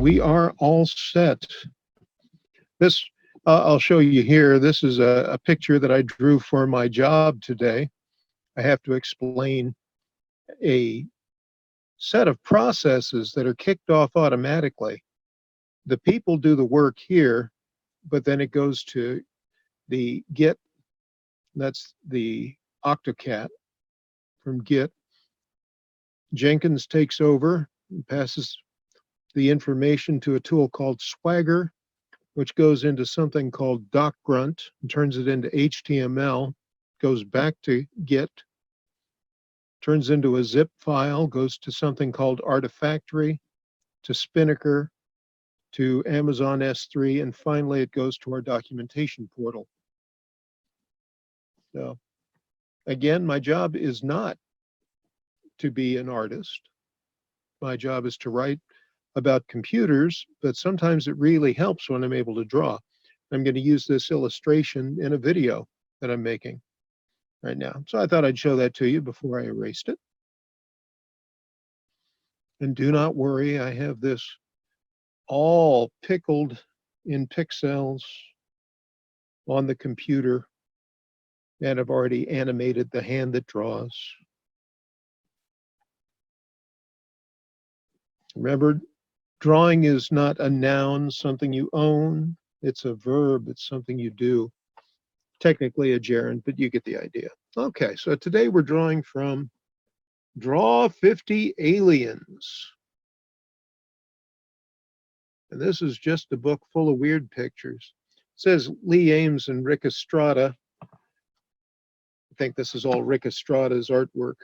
we are all set. This, I'll show you here. This is a picture that I drew for my job today. I have to explain a set of processes that are kicked off automatically. The people do the work here, but then it goes to the Git. That's the Octocat from Git. Jenkins takes over and passes the information to a tool called Swagger, which goes into something called docgrunt and turns it into HTML, goes back to Git, turns into a zip file, goes to something called Artifactory, to Spinnaker, to Amazon S3, and finally it goes to our documentation portal. So again, my job is not to be an artist. My job is to write about computers, but sometimes it really helps when I'm able to draw. I'm going to use this illustration in a video that I'm making right now. So I thought I'd show that to you before I erased it. And do not worry, I have this all pickled in pixels on the computer, and I've already animated the hand that draws. Remember, drawing is not a noun, something you own. It's a verb. It's something you do. Technically a gerund, but you get the idea. Okay, so today we're drawing from Draw 50 Aliens. And this is just a book full of weird pictures. It says Lee Ames and Rick Estrada. I think this is all Rick Estrada's artwork.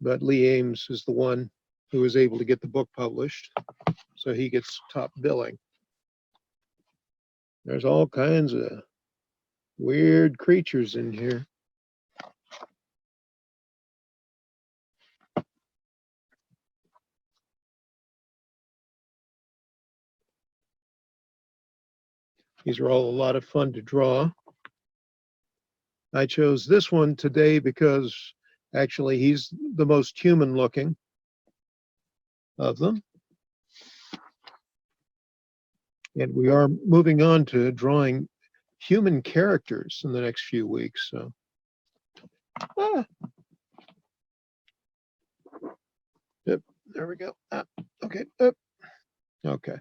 But Lee Ames is the one who was able to get the book published, so he gets top billing. There's all kinds of weird creatures in here. These are all a lot of fun to draw. I chose this one today because actually he's the most human looking of them. And we are moving on to drawing human characters in the next few weeks. So, Yep, there we go. Okay. Okay.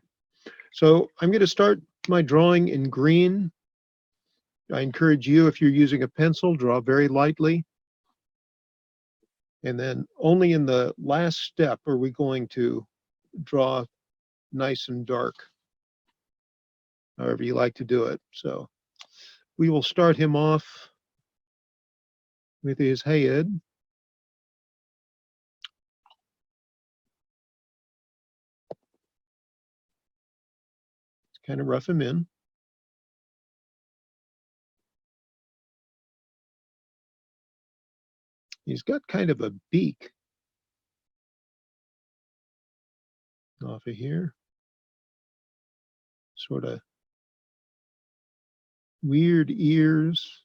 So I'm going to start my drawing in green. I encourage you, if you're using a pencil, draw very lightly. And then only in the last step are we going to draw nice and dark, however you like to do it. So we will start him off with his head. Let's kind of rough him in. He's got kind of a beak off of here. Sort of weird ears.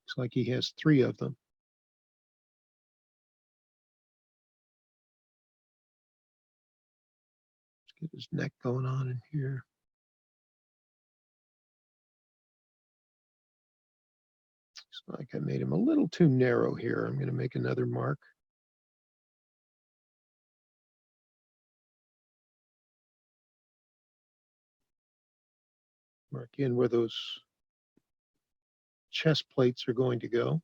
Looks like he has 3 of them. Let's get his neck going on in here. Looks like I made him a little too narrow here. I'm going to make another mark. Mark in where those chest plates are going to go.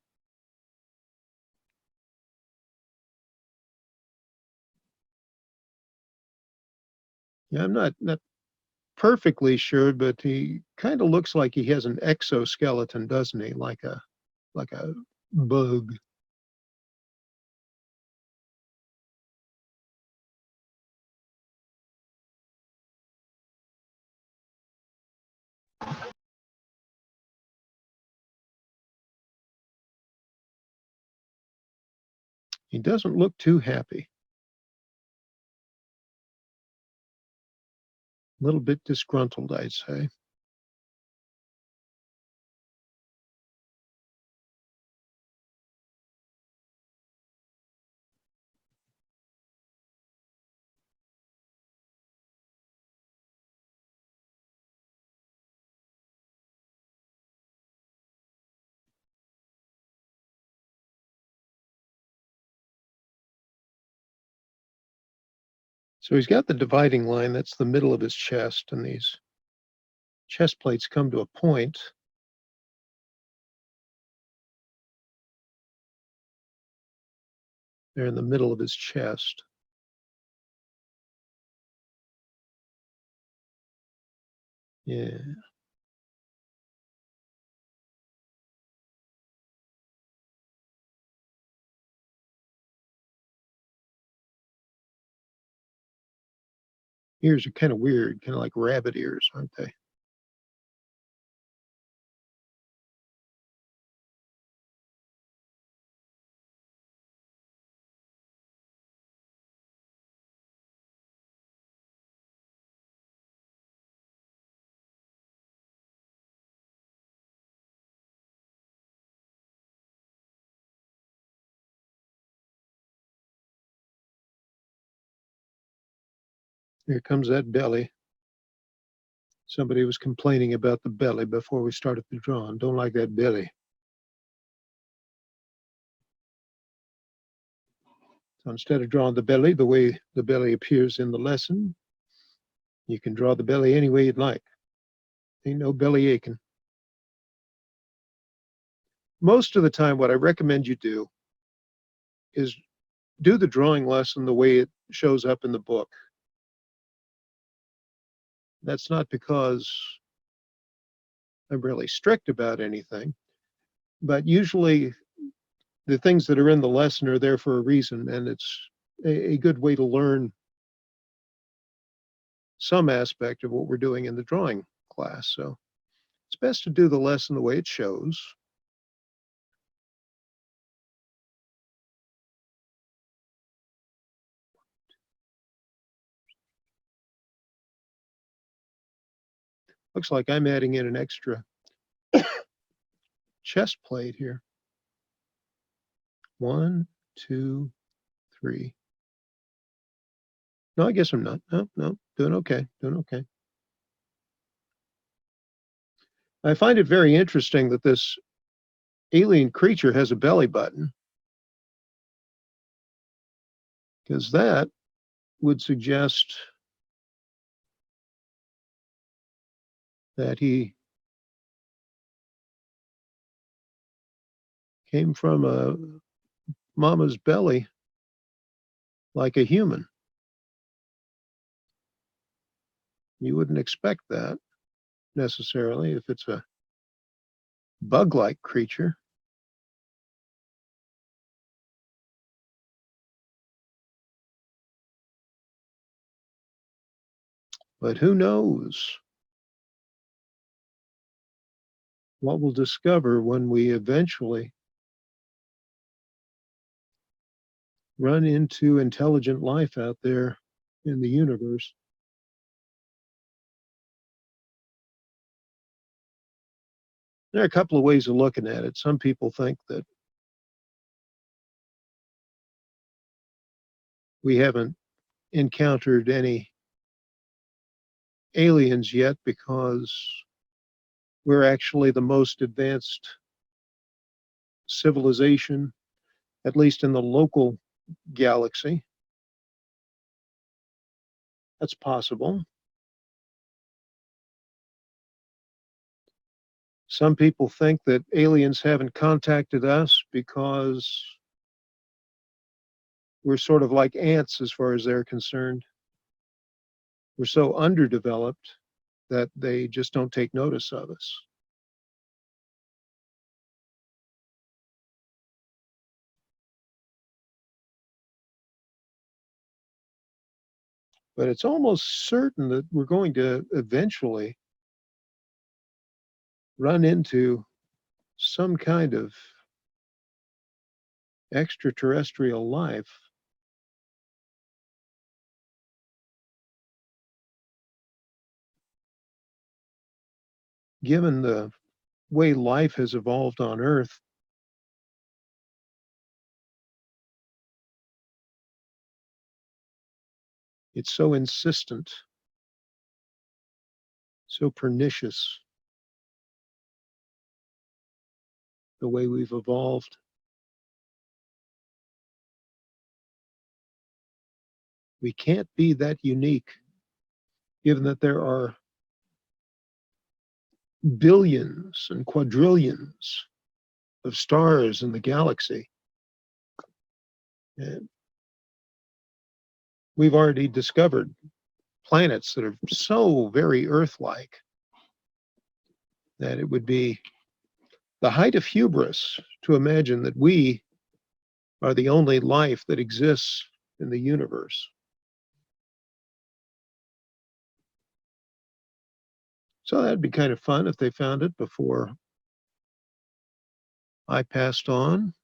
Yeah, I'm not perfectly sure, but he kind of looks like he has an exoskeleton, doesn't he? Like a bug. He doesn't look too happy. A little bit disgruntled, I'd say. So he's got the dividing line, that's the middle of his chest, and these chest plates come to a point. They're in the middle of his chest. Yeah. Ears are kind of weird, kind of like rabbit ears, aren't they? Here comes that belly. Somebody was complaining about the belly before we started the drawing. Don't like that belly. So instead of drawing the belly the way the belly appears in the lesson, you can draw the belly any way you'd like. Ain't no belly aching. Most of the time, what I recommend you do is do the drawing lesson the way it shows up in the book. That's not because I'm really strict about anything, but usually the things that are in the lesson are there for a reason, and it's a good way to learn some aspect of what we're doing in the drawing class. So it's best to do the lesson the way it shows. Looks like I'm adding in an extra chest plate here. 1, 2, 3. No, I guess I'm not. No, no, doing okay, doing okay. I find it very interesting that this alien creature has a belly button, because that would suggest that he came from a mama's belly like a human. You wouldn't expect that necessarily if it's a bug-like creature. But who knows what we'll discover when we eventually run into intelligent life out there in the universe. There are a couple of ways of looking at it. Some people think that we haven't encountered any aliens yet because we're actually the most advanced civilization, at least in the local galaxy. That's possible. Some people think that aliens haven't contacted us because we're sort of like ants as far as they're concerned. We're so underdeveloped that they just don't take notice of us. But it's almost certain that we're going to eventually run into some kind of extraterrestrial life. Given the way life has evolved on Earth, it's so insistent, so pernicious, the way we've evolved. We can't be that unique, given that there are billions and quadrillions of stars in the galaxy. And we've already discovered planets that are so very Earth-like that it would be the height of hubris to imagine that we are the only life that exists in the universe. So that'd be kind of fun if they found it before I passed on.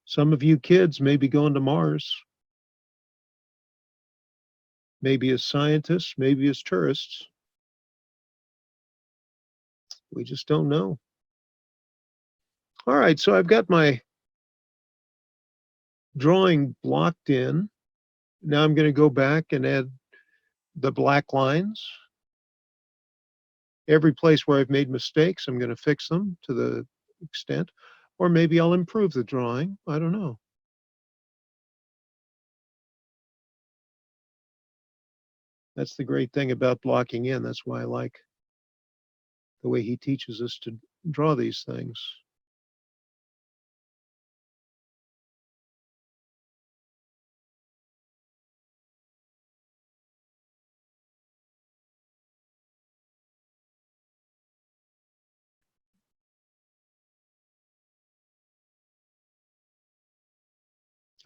Some of you kids may be going to Mars, maybe as scientists, maybe as tourists. We just don't know. All right, so I've got my drawing blocked in. Now I'm going to go back and add the black lines. Every place where I've made mistakes, I'm going to fix them to the extent, or maybe I'll improve the drawing. I don't know. That's the great thing about blocking in. That's why I like the way he teaches us to draw these things.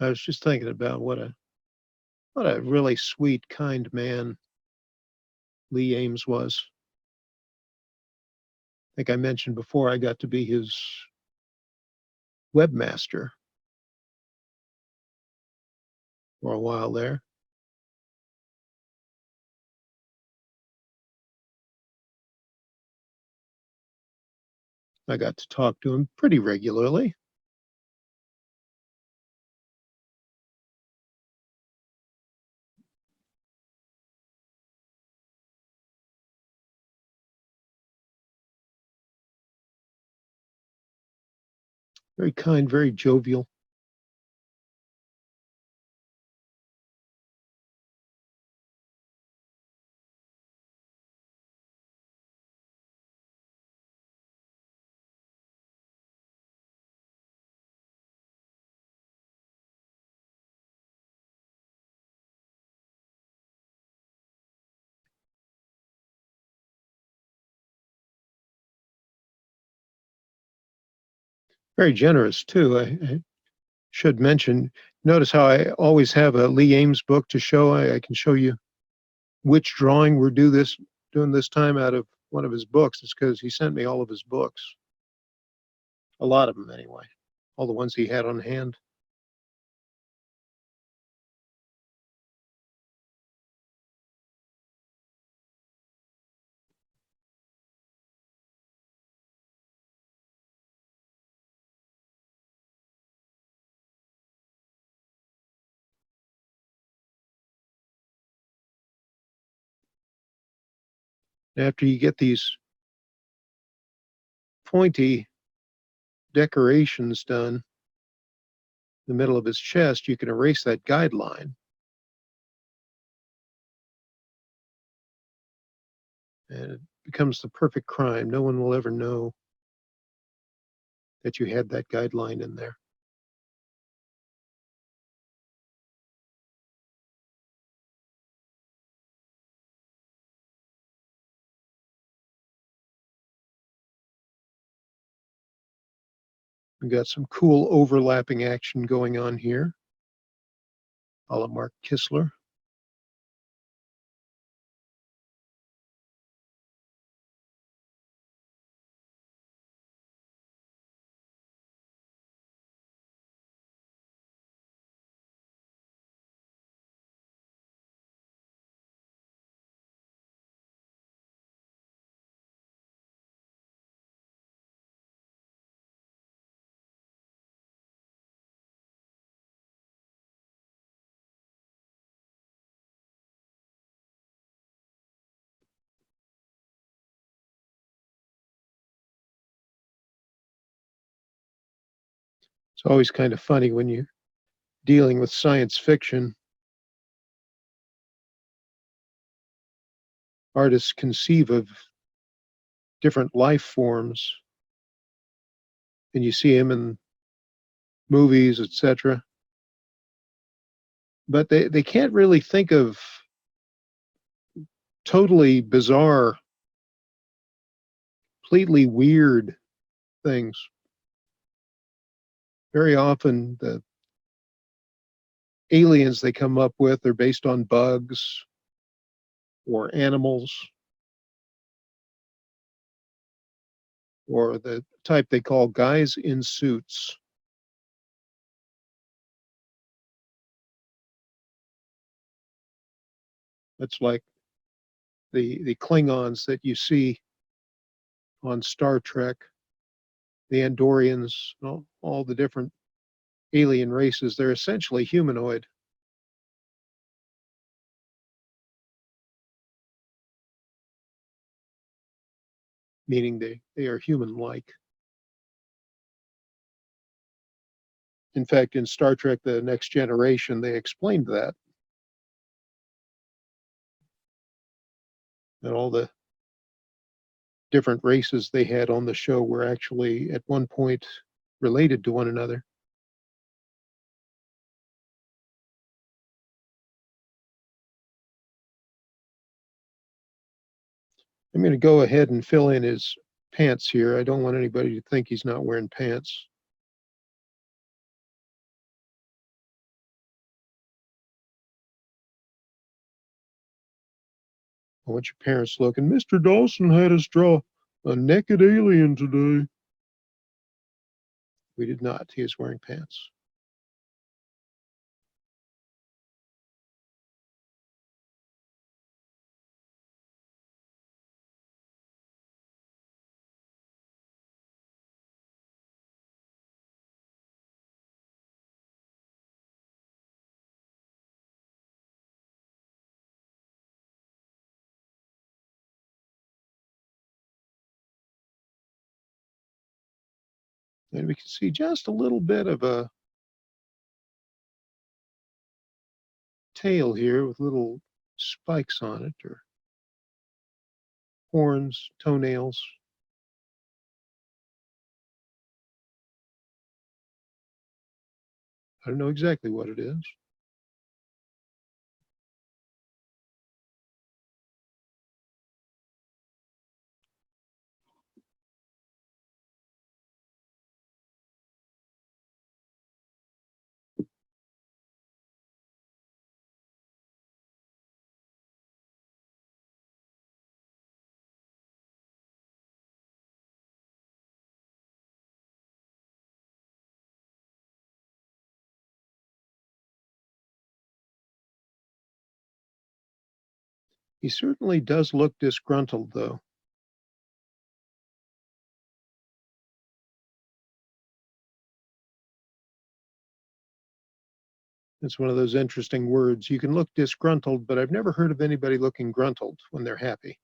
I was just thinking about what a really sweet, kind man Lee Ames was. I think I mentioned before I got to be his webmaster for a while there. I got to talk to him pretty regularly. Very kind, very jovial. Very generous too. I should mention, notice how I always have a Lee Ames book to show. I can show you which drawing we're doing this time out of one of his books. It's because he sent me all of his books, a lot of them anyway, all the ones he had on hand. After you get these pointy decorations done in the middle of his chest, you can erase that guideline. And it becomes the perfect crime. No one will ever know that you had that guideline in there. We got some cool overlapping action going on here, a la Mark Kistler. It's always kind of funny when you're dealing with science fiction. Artists conceive of different life forms, and you see them in movies, etc. But they can't really think of totally bizarre, completely weird things. Very often, the aliens they come up with are based on bugs or animals or the type they call guys in suits. It's like the Klingons that you see on Star Trek, the Andorians, all the different alien races. They're essentially humanoid, meaning they are human-like. In fact, in Star Trek: The Next Generation, they explained that, and all the different races they had on the show were actually at one point related to one another. I'm going to go ahead and fill in his pants here. I don't want anybody to think he's not wearing pants. I want your parents looking. Mr. Dawson had us draw a naked alien today. We did not. He is wearing pants. And we can see just a little bit of a tail here with little spikes on it, or horns, toenails. I don't know exactly what it is. He certainly does look disgruntled, though. It's one of those interesting words. You can look disgruntled, but I've never heard of anybody looking gruntled when they're happy.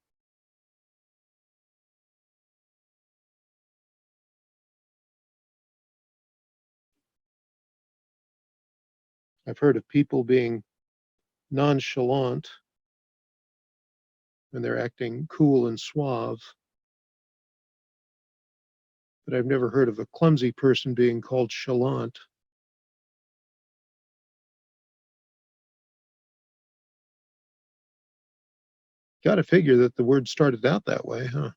I've heard of people being nonchalant when they're acting cool and suave, but I've never heard of a clumsy person being called chalant. Got to figure that the word started out that way, huh?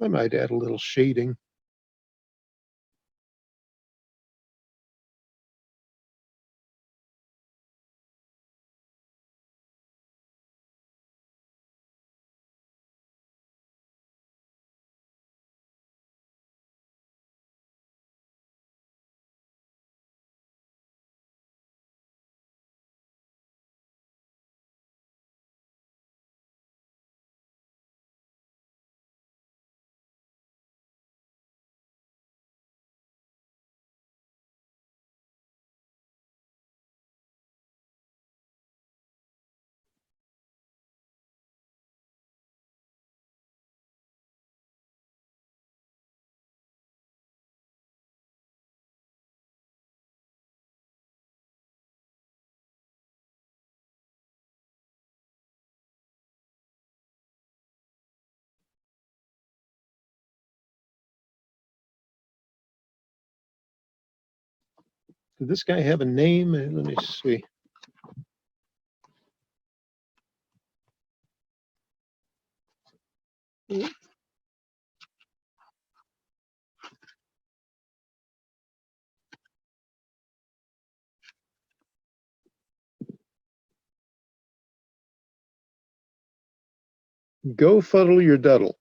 I might add a little shading. Did this guy have a name? Let me see. Gofuddl Yerduddl.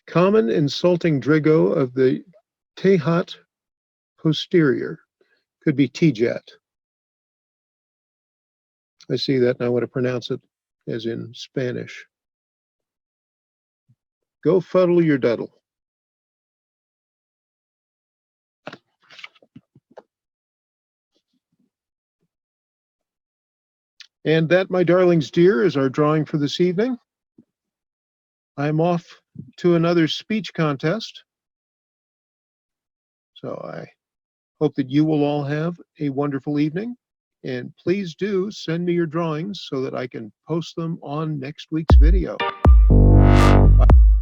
Common insulting drigo of the Tehat posterior. Could be TJAT. I see that and I want to pronounce it as in Spanish. Gofuddl Yerduddl. And that, my darlings dear, is our drawing for this evening. I'm off to another speech contest. So I hope that you will all have a wonderful evening. And please do send me your drawings so that I can post them on next week's video. Bye.